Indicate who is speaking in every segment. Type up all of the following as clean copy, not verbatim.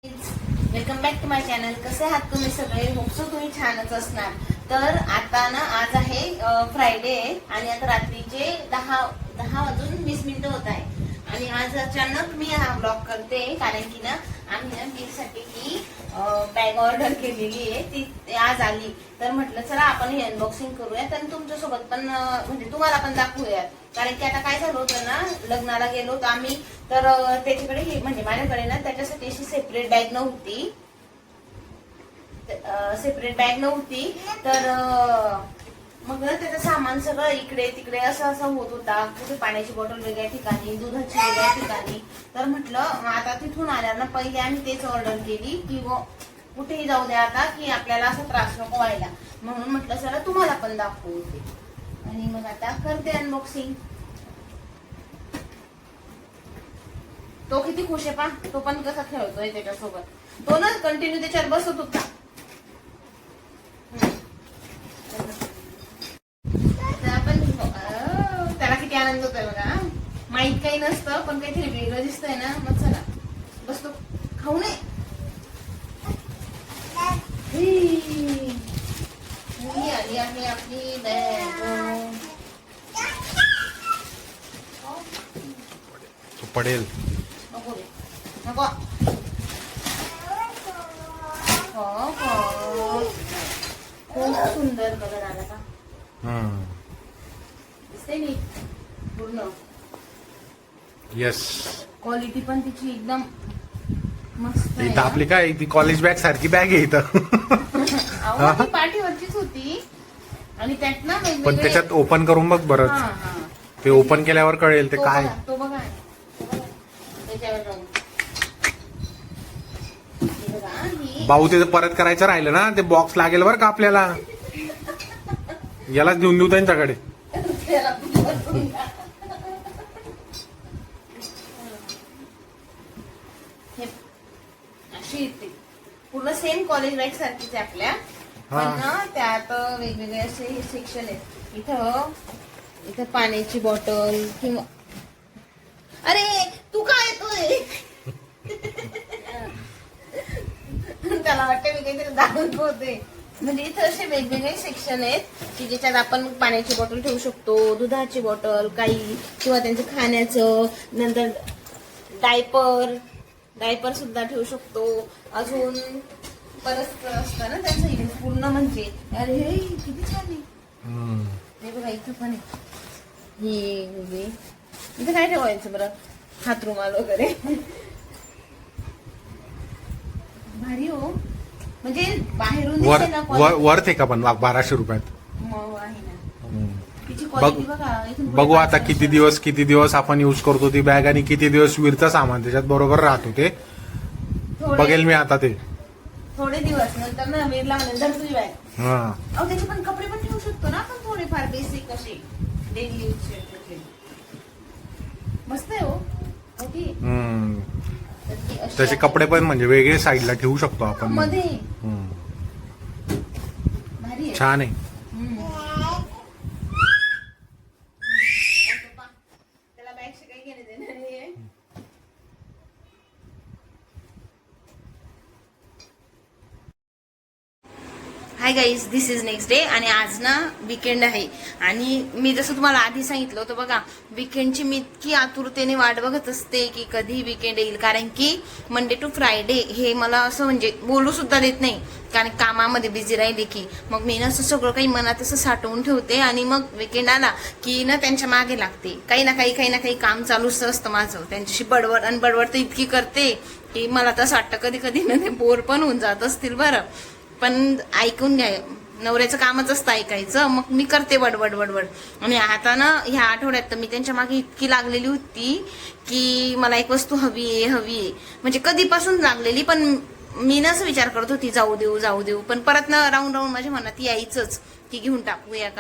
Speaker 1: Welcome back to my channel. कसे आहात तुम्ही सगळे? होपसो तुम्ही छानच असणार. तर आता ना आज आहे फ्रायडे आणि आता रात्रीचे 10 वाजून 20 मिनिटं होत आहे आणि आज अचानक मी हा ब्लॉग करते कारण की ना आम्ही ना मीसाठी ही बॅग ऑर्डर केलेली आहे. ती आज आली तर म्हटलं चला आपण ही अनबॉक्सिंग करूयात आणि तुमच्यासोबत पण म्हणजे तुम्हाला पण दाखवूयात. कारण की आता काय झालं होतं ना, लग्नाला गेलो होतो आम्ही तर त्याच्याकडे म्हणजे माझ्याकडे ना त्याच्यासाठी अशी सेपरेट बॅग नव्हती. तर मग ना त्याचं सामान सगळं इकडे तिकडे असं होत होता. कुठे पाण्याची बॉटल वेगळ्या ठिकाणी, दुधाची वेगळ्या ठिकाणी. तर म्हटलं आता तिथून आल्यावर ना पहिले आम्ही तेच ऑर्डर केली की कुठेही जाऊ द्या आता की आपल्याला असा त्रास नको व्हायला. म्हणून म्हटलं चला तुम्हाला पण दाखवते आणि मग आता करते अनबॉक्सिंग. तो किती खुश आहे पा, तो पण कसा खेळतोय त्याच्यासोबत. तो ना कंटिन्यू त्याच्यावर बसत होता. आपण त्याला किती आनंद होतोय बघा. माहित काही नसतं पण काहीतरी वेगळं दिसतंय ना. मग चला बसतो, खाऊ नये. आली आहे आपली बॅग.
Speaker 2: पडेल
Speaker 1: नको रे नको. खूप सुंदर कलर आला का? दिसते नी पूर्ण.
Speaker 2: येस,
Speaker 1: क्वालिटी पण तिची एकदम मस्त आहे.
Speaker 2: इथं आपली काय ती कॉलेज बॅग सारखी बॅग आहे इथं.
Speaker 1: अहो, ती पाठीवरचीच होती आणि त्यात ना
Speaker 2: पण त्याच्यात ओपन करून बघ बरं. ते ओपन केल्यावर कळेल ते काय.
Speaker 1: तो बघा त्याच्यावर जाऊन
Speaker 2: भाऊ ते परत करायचं राहिलं ना, ते बॉक्स लागेल बरं का आपल्याला. यालाच देऊन देऊ त्यांच्याकडे.
Speaker 1: अशी येते पूर्ण सेम कॉलेज बॅग सारखीच आहे आपल्या. पण ना त्यात वेगवेगळे असे सेक्शन आहेत. इथं पाण्याची बॉटल किंवा अरे तू काय येतोय. त्याला वाटतं मी काहीतरी दाखवते. म्हणजे इथं असे वेगवेगळे सेक्शन आहेत की ज्याच्यात आपण पाण्याची बॉटल ठेवू शकतो, दुधाची बॉटल काही किंवा त्यांचं खाण्याचं. नंतर डायपर सुद्धा ठेवू शकतो. अजून परत असतं ना त्यांचं यूज पूर्ण. म्हणजे अरे हे किती छान आहे. हे बघा इथं पण आहे हे. इथं काय ठेवायचं बरं? हातरुमाल वगैरे. भारी हो. म्हणजे बाहेरून दिसते ना
Speaker 2: वर्थ आहे का पण 1200 रुपयात.
Speaker 1: आहे ना तिची क्वालिटी बघा.
Speaker 2: बघू आता किती दिवस आपण युज करतो ती बॅग आणि किती दिवस विरचं सामान त्याच्यात बरोबर राहतो ते बघेल मी आता. ते
Speaker 1: थोडे दिवस नंतर ना विरला नंतर तुझी बॅग. अहो त्याचे पण कपडे पण ठेवू शकतो ना आपण थोडेफार बेसिक असे डेली यूज. मस्त आहे हो.
Speaker 2: त्याचे कपडे पण म्हणजे वेगळे साईडला ठेवू शकतो आपण
Speaker 1: मध्ये. भारी आहे,
Speaker 2: छान आहे.
Speaker 1: त्याला बॅगशी काही घेणे देणार नाहीये. Hi guys, this is next day आणि आज ना वीकेंड आहे. आणि मी जसं तुम्हाला आधी सांगितलं होतं बघा, वीकेंडची मी इतकी आतुरतेने वाट बघत असते की कधी वीकेंड येईल. कारण की मंडे टू फ्रायडे हे मला असं म्हणजे बोलू सुद्धा देत नाही. कारण कामामध्ये बिझी राहिली की मग मी ना असं सगळं काही मनात असं साठवून ठेवते आणि मग वीकेंड आला की ना त्यांच्या मागे लागते. काही ना काही काम चालूच असतं माझं. त्यांच्याशी बडबड आणि बडबड तर इतकी करते की मला तसं वाटतं कधी कधी ना ते बोर पण होऊन जात असतील बरं. पण ऐकून घ्या, नवऱ्याचं कामच असतं ऐकायचं. मग मी करते बडबड. आणि आता ना ह्या आठवड्यात तर मी त्यांच्या मागे इतकी लागलेली होती की मला एक वस्तू हवी आहे. म्हणजे कधीपासून लागलेली. पण मी ना असं विचार करत होती जाऊ देऊ. पण परत ना राऊंड माझ्या मनात यायचंच की घेऊन टाकूया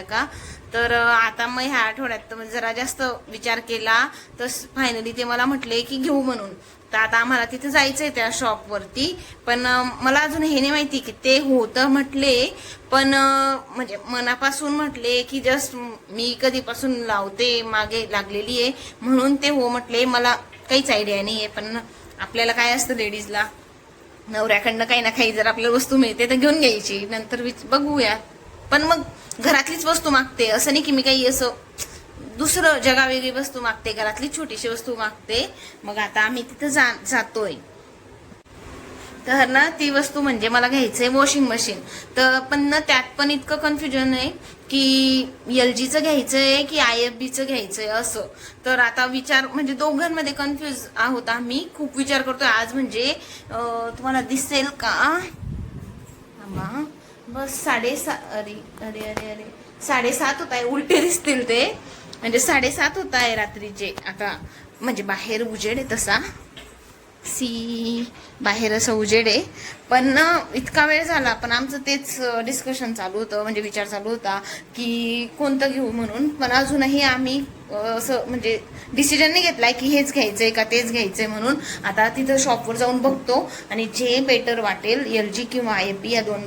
Speaker 1: का. तर आता मग ह्या आठवड्यात जरा जास्त विचार केला तर फायनली ते मला म्हटले की घेऊ म्हणून. तर आता आम्हाला तिथे जायचंय त्या शॉपवरती. पण मला अजून हे नाही माहिती की ते होतं म्हटले. पण म्हणजे मनापासून म्हटले की जस्ट मी कधीपासून लावते मागे लागलेली आहे म्हणून ते हो म्हटले. मला काहीच आयडिया नाही आहे. पण आपल्याला काय असतं लेडीजला, नवऱ्याकडनं काही ना काही जर आपल्याला वस्तू मिळते तर घेऊन घ्यायची, नंतर बघूया. पण मग घरातलीच वस्तू मागते, असं नाही की मी काही असं दुसरं जगावेगळी वस्तू मागते, घरातली छोटीशी वस्तू मागते. मग आता आम्ही तिथं जातोय. तर ना ती वस्तू म्हणजे मला घ्यायचंय वॉशिंग मशीन. तर पण ना त्यात पण इतकं कन्फ्युजन आहे की LGचं घ्यायचंय की IFBचं घ्यायचंय असं. तर आता विचार म्हणजे दोघांमध्ये कन्फ्युज आहोत आम्ही. खूप विचार करतोय आज. म्हणजे तुम्हाला दिसेल का, बस 7:30. अरे अरे अरे अरे 7:30 होत आहे. उलटे दिसतील ते. म्हणजे 7:30 होत आहे रात्रीचे. आता म्हणजे बाहेर उजेड आहे तसा, बाहेर असं उजेड आहे. पण इतका वेळ झाला, पण आमचं तेच डिस्कशन चालू होतं, म्हणजे विचार चालू होता की कोणतं घेऊ म्हणून. पण अजूनही आम्ही असं म्हणजे डिसिजन नाही घेतलाय की हेच घ्यायचंय का तेच घ्यायचंय म्हणून. आता तिथं शॉपवर जाऊन बघतो आणि जे बेटर वाटेल LG किंवा IFB या दोन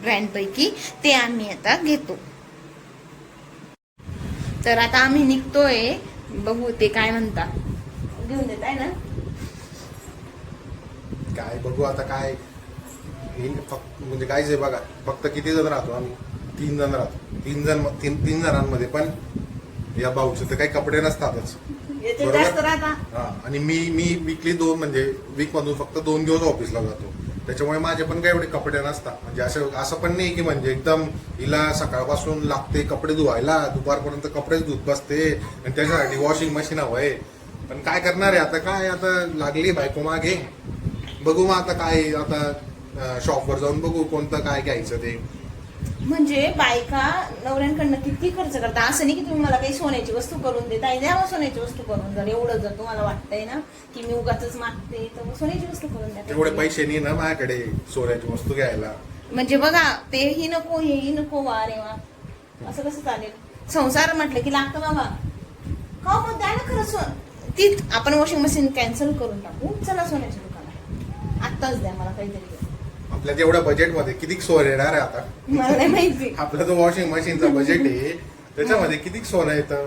Speaker 1: ब्रँडपैकी ते आम्ही आता घेतो. तर आता आम्ही निघतोय, बघू ते काय म्हणता. घेऊन देत आहे ना,
Speaker 2: काय बघू आता काय फक्त म्हणजे कायच आहे बघा. फक्त किती जण राहतो आम्ही, 3 जण राहतो. 3 जणांमध्ये पण या भाऊचे तर काही कपडे नसतातच, बरोबर. हा, आणि मी वीकली 2 म्हणजे वीक मधून फक्त 2 दिवस ऑफिसला जातो. त्याच्यामुळे माझे पण काही एवढे कपडे नसतात. म्हणजे असं पण नाही की म्हणजे एकदम हिला सकाळपासून लागते कपडे धुवायला, दुपारपर्यंत कपडेच धुत बसते आणि त्याच्यासाठी वॉशिंग मशीन हवंय. पण काय करणार आहे आता, काय आता लागली बायको मागे. बघू मग आता काय, आता शॉपवर जाऊन बघू कोणतं काय घ्यायचं ते.
Speaker 1: म्हणजे बायका नवऱ्यांकडनं किती खर्च करता. असं नाही की तुम्ही मला काही सोन्याची वस्तू करून देता, द्यावा सोन्याची वस्तू करून. जर एवढं जर तुम्हाला वाटतंय ना की मी उगाचच मागते, तर सोन्याची वस्तू करून द्या.
Speaker 2: तेवढे पैसे नाही ना माझ्याकडे सोन्याची वस्तू घ्यायला.
Speaker 1: म्हणजे बघा, तेही नको हेही नको, वा रे वा, असं कसं चालेल. संसार म्हटलं की लागतं बाबा. का मग द्या ना खरं ती. आपण वॉशिंग मशीन कॅन्सल करून टाकू, चला सोन्याच्या दुकानात आत्ताच द्या मला काहीतरी.
Speaker 2: आपल्या तेवढ्या बजेटमध्ये किती सोनं येणार आहे आता,
Speaker 1: मला नाही माहिती.
Speaker 2: आपलं तो वॉशिंग मशीनचा बजेट आहे त्याच्यामध्ये किती सोनं येतं,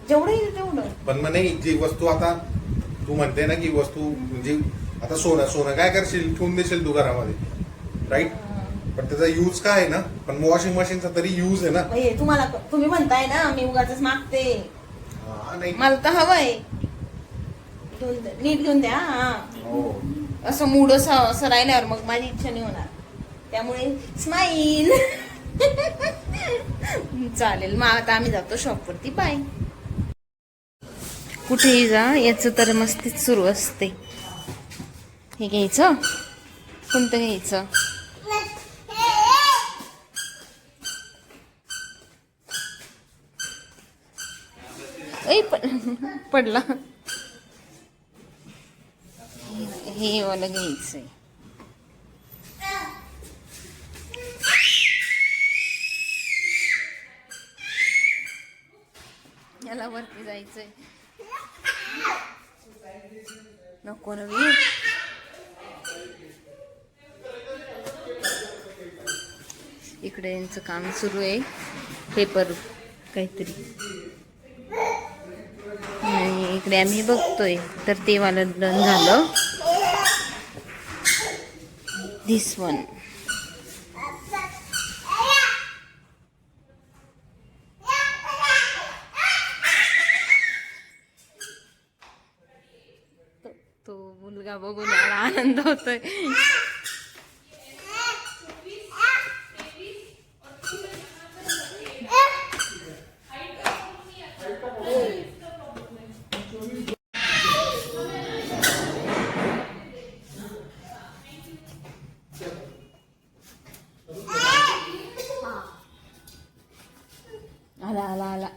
Speaker 1: जेवढं येईल तेवढं.
Speaker 2: पण मग नाही, जी वस्तू आता तू म्हणते ना की वस्तू म्हणजे आता सोनं काय करशील, ठेवून देशील तू घरामध्ये, राईट. पण त्याचा यूज काय आहे ना, पण वॉशिंग मशीनचा तरी यूज आहे ना.
Speaker 1: तुम्ही म्हणताय ना मी उगाचच मागते.
Speaker 2: नाही
Speaker 1: मला तर हवंय, नीट घेऊन द्या.
Speaker 2: हो,
Speaker 1: असं मूड असं राहिल्यावर मग माझी इच्छा नाही होणार. त्यामुळे स्माईल. चालेल, मग आता आम्ही जातो शॉपवरती. बाय. कुठेही जा, याच तर मस्तीच सुरू असते. हे घ्यायचं, कोणतं घ्यायचं. पडला. हे वाला घ्यायचंय. याला वरती जायचंय. नको रवी. इकडे यांचं काम सुरू आहे, पेपर काहीतरी. आणि इकडे आम्ही बघतोय, तर ते वाला डन झालं. This one. तो मुलगा बघून मला आनंद होतोय. आला आला आला.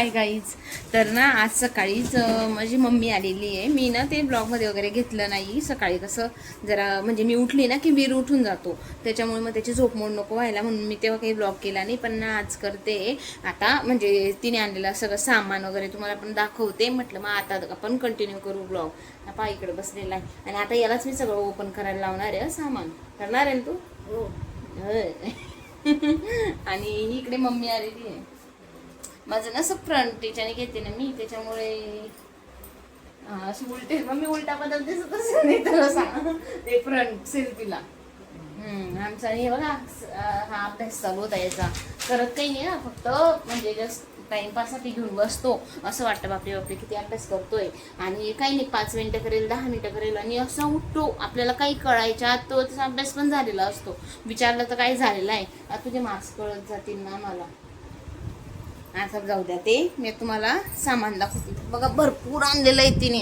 Speaker 1: Hi guys. तर ना आज सकाळीच माझी मम्मी आलेली आहे. मी ना ते ब्लॉगमध्ये वगैरे घेतलं नाही. सकाळी कसं जरा म्हणजे मी उठली ना की वीर उठून जातो, त्याच्यामुळे मग त्याची झोप मोड नको व्हायला म्हणून मी तेव्हा काही ब्लॉग केला नाही. पण ना आज करते आता. म्हणजे तिने आणलेलं सगळं सामान वगैरे तुम्हाला पण दाखवते. म्हटलं मग आता आपण कंटिन्यू करू ब्लॉग. पहा इकडे बसलेला आहे आणि आता यालाच मी सगळं ओपन करायला लावणार आहे. सामान करणार आहे ना तू? आणि इकडे मम्मी आलेली आहे. माझं ना असं फ्रंट याच्याने घेते ना मी, त्याच्यामुळे अशी उलटे मम्मी उलटा बदल दिसतच नाही तर सांग ते फ्रंट सेल्फीला. आमचा हे बघा हा अभ्यास चालू होता याचा. करत काही नाही ना, फक्त म्हणजे जस्ट टाइमपाससाठी घेऊन बसतो. असं वाटतं बापरे बापरे किती अभ्यास करतोय. आणि काही नाही 5 मिनिटं करेल 10 मिनिटं करेल आणि असा उठतो. आपल्याला काही कळायच्या आत तो त्याचा अभ्यास पण झालेला असतो. विचारलं तर काय झालेलं आहे, आता तुझे मार्क्स कळत जातील ना मला. आता जाऊ द्या, ते मी तुम्हाला सामान दाखवते. बघा भरपूर आणलेलं आहे तिने.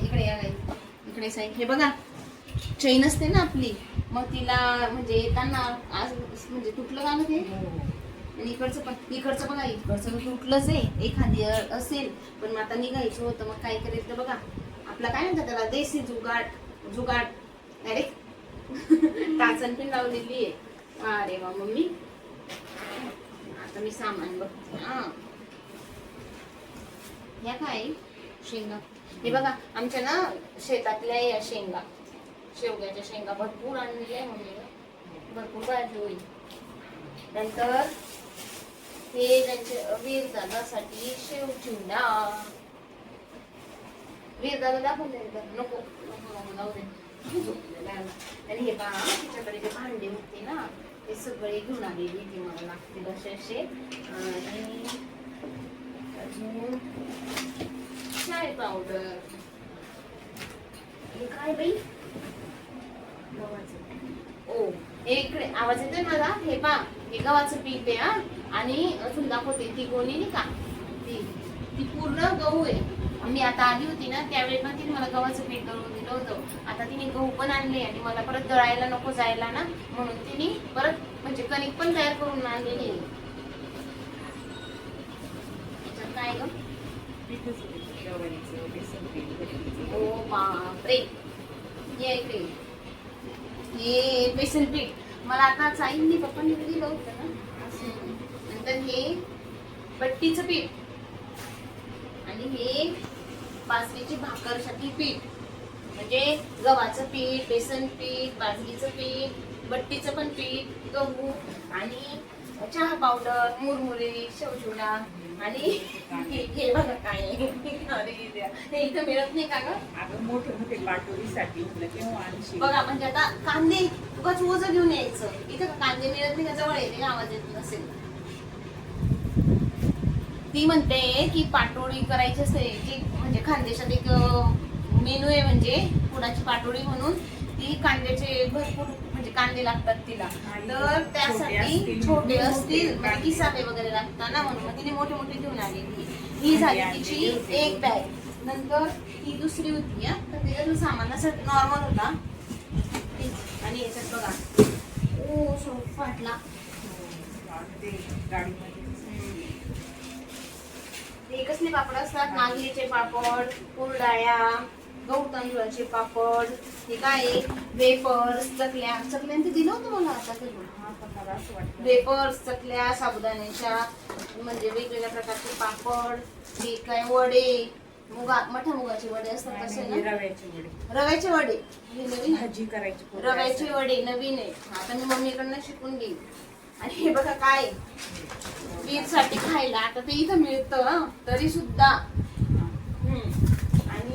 Speaker 1: इकडे या इकडे साईड. हे बघा चैन असते ना आपली, मग तिला म्हणजे येताना आज म्हणजे तुटलं का ते. आणि इकडचं बघा, इकडचं तुटलंच आहे. एखादी असेल पण मग आता निघायचं होतं, मग काय करेल तर बघा आपला काय म्हणतात त्याला, देसी जुगाड डायरेक्ट टाचन पण लावलेली आहे. अरे वा मम्मी. आता मी सामान बघते. या काय शेंगा, हे बघा आमच्या ना शेतातल्या या शेंगा, शेवग्याच्या शेंगा भरपूर आणलेल्या आहे मम्मीला. भरपूर भाजी होईल. नंतर हे त्यांचे वीरदादासाठी शेवचिवडा. वीरदादा दाखवून द्या. नको जाऊ दे. आणि हे पहा तिच्याकडे जे भांडे होते ना ते सगळे घेऊन आलेली ती मला लागतील असे. आणि अजून चाय पावडर. हे काय बाई, गव्हाचं. ओ हे इकडे आवाज येतोय मला. हे पहा हे गव्हाचं पीठ आहे. आणि अजून दाखवते ती गोणी नाही का, ती पूर्ण गहू आहे. मी आता आली होती ना त्यावेळी पण तिने मला गव्हाचं पीठ दळून दिलं होतं. आता तिने गहू पण आणले आणि मला परत दळायला नको जायला ना, म्हणून तिने परत म्हणजे कणिक पण तयार करून आणलेली आहे. याच्यात काय ग, ओ बापरे. ये इकडे, हे बेसन पीठ मला आता साईंनी पप्पांनी दिलं होतं ना असं. नंतर हे बट्टीचं पीठ आणि हे बाजरीची भाकरसाठी पीठ. म्हणजे गव्हाचं पीठ, बेसन पीठ, बाजरीचं पीठ, बट्टीचं पण पीठ, गहू आणि चहा पावडर, मुरमुरे, शेवचिवडा. आणि हे बघा काय आहे. हे इथं मिळत नाही का ग?
Speaker 3: अगं मोठे मोठे पाटोळीसाठी
Speaker 1: बघा म्हणजे आता कांदे उगाच ओझं घेऊन यायचं. इथं कांदे मिळत नाही का, जवळ येते आवाज येत नसेल. ती म्हणते की पाटोळी करायची असते, जी म्हणजे खानदेशात एक मेनू आहे म्हणजे पुराची पाटोळी म्हणून. ती कांद्याचे भरपूर म्हणजे कांदे लागतात तिला. तर त्यासाठी छोटे असतील म्हणजे किसावे वगैरे लागतात ना, म्हणून तिने मोठे मोठे घेऊन आलेली. ही झाली तिची एक बॅग. नंतर ही दुसरी होती. तर त्याच्यातून सामान असं नॉर्मल होता. आणि याच्यात बघा ओ शोक फाटला. हे कसले पापड असतात, नागलीचे पापड, कुरडया, गहू तांदूळाचे पापड. हे काय वेफर्स, चकल्यांचं दिलं होतं मला आता. वेफर्स, चकल्या, साबुदाण्याच्या म्हणजे वेगवेगळ्या प्रकारचे पापड. हे काय वडे, मोठ्या मुगाचे वडे असतात तसे ना, रव्याचे वडे. हे नवीन भाजी करायची, रव्याचे वडे नवीन आहे. आता मी मम्मीकडनं शिकून घेईन. आणि हे बघा काय वीरसाठी खायला. आता ते इथं मिळतं तरी सुद्धा. आणि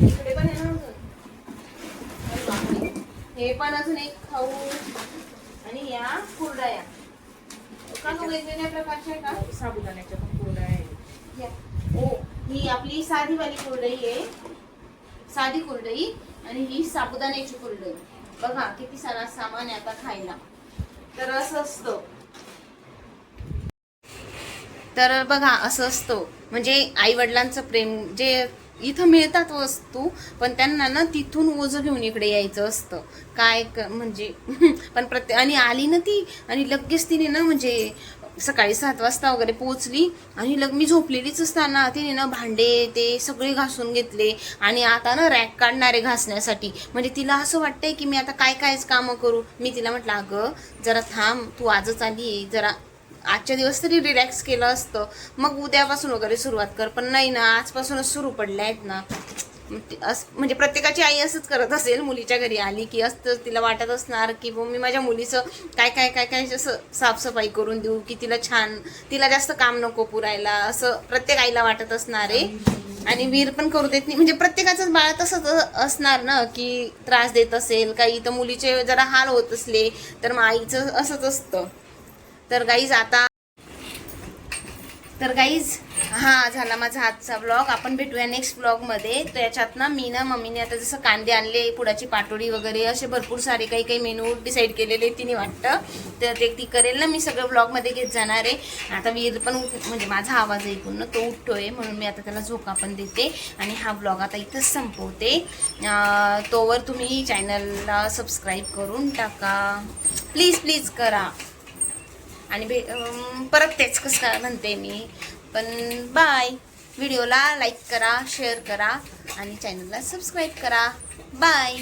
Speaker 1: इकडे पण आहे ना हे पण अजून एक खाऊ. आणि या कुरडया का वेगवेगळ्या प्रकारच्या का,
Speaker 3: साबुदाण्याच्या पण कुरडया आहे.
Speaker 1: ओ ही आपली साधीवाली कुरडई आहे, साधी कुरडई. आणि ही साबुदाण्याची कुरडई. बघा किती सारा सामान आहे आता खायला. तर असं असतं. तर बघा असं असतं म्हणजे आई वडिलांचं प्रेम जे इथं मिळतात वस्तू, पण त्यांना ना तिथून ओझं घेऊन इकडे यायचं असतं. म्हणजे पण आणि आली ना ती, आणि लगेच तिने ना म्हणजे सकाळी 7 वाजता वगैरे पोहोचली, आणि मी झोपलेलीच असताना तिने ना भांडे ते सगळे घासून घेतले, आणि आता ना रॅक काढणारे घासण्यासाठी. म्हणजे तिला असं वाटतंय की मी आता कायच कामं करू. मी तिला म्हटलं, अगं जरा थांब, तू आजच आली, जरा आजच्या दिवस तरी रिलॅक्स केलं असतं, मग उद्यापासून वगैरे सुरुवात कर. पण नाही ना, आजपासूनच सुरू पडले आहेत ना. म्हणजे प्रत्येकाची आई असंच करत असेल, मुलीच्या घरी आली की असतं तिला वाटत असणार की मी माझ्या मुलीचं काय असं साफसफाई करून देऊ, की तिला जास्त काम नको पुरायला, असं प्रत्येक आईला वाटत असणार आहे. आणि वीर पण करू देत नाही. म्हणजे प्रत्येकाचंच बाळ तसंच असणार ना, की त्रास देत असेल काही, तर मुलीचे जरा हाल होत असले तर मग आईचं असंच असतं. तर गाईज हा झाला माझा आजचा ब्लॉग. आपण भेटूया नेक्स्ट ब्लॉगमध्ये. तर याच्यात ना मम्मीने आता जसं कांदे आणले, पुडाची पाटोडी वगैरे असे भरपूर सारे काही मेनू डिसाईड केलेले तिने वाटतं. तर ते ती करेल ना, मी सगळं ब्लॉगमध्ये घेत जाणार आहे. आता वीर पण म्हणजे माझा आवाज ऐकून ना तो उठतोय, म्हणून मी आता त्याला झोका पण देते आणि हा ब्लॉग आता इथंच संपवते. तोवर तुम्ही चॅनलला सबस्क्राईब करून टाका, प्लीज करा. आणि परत तेच कसं काय म्हणते मी, पण बाय. व्हिडिओला लाईक करा, शेअर करा आणि चॅनलला सबस्क्राईब करा. बाय.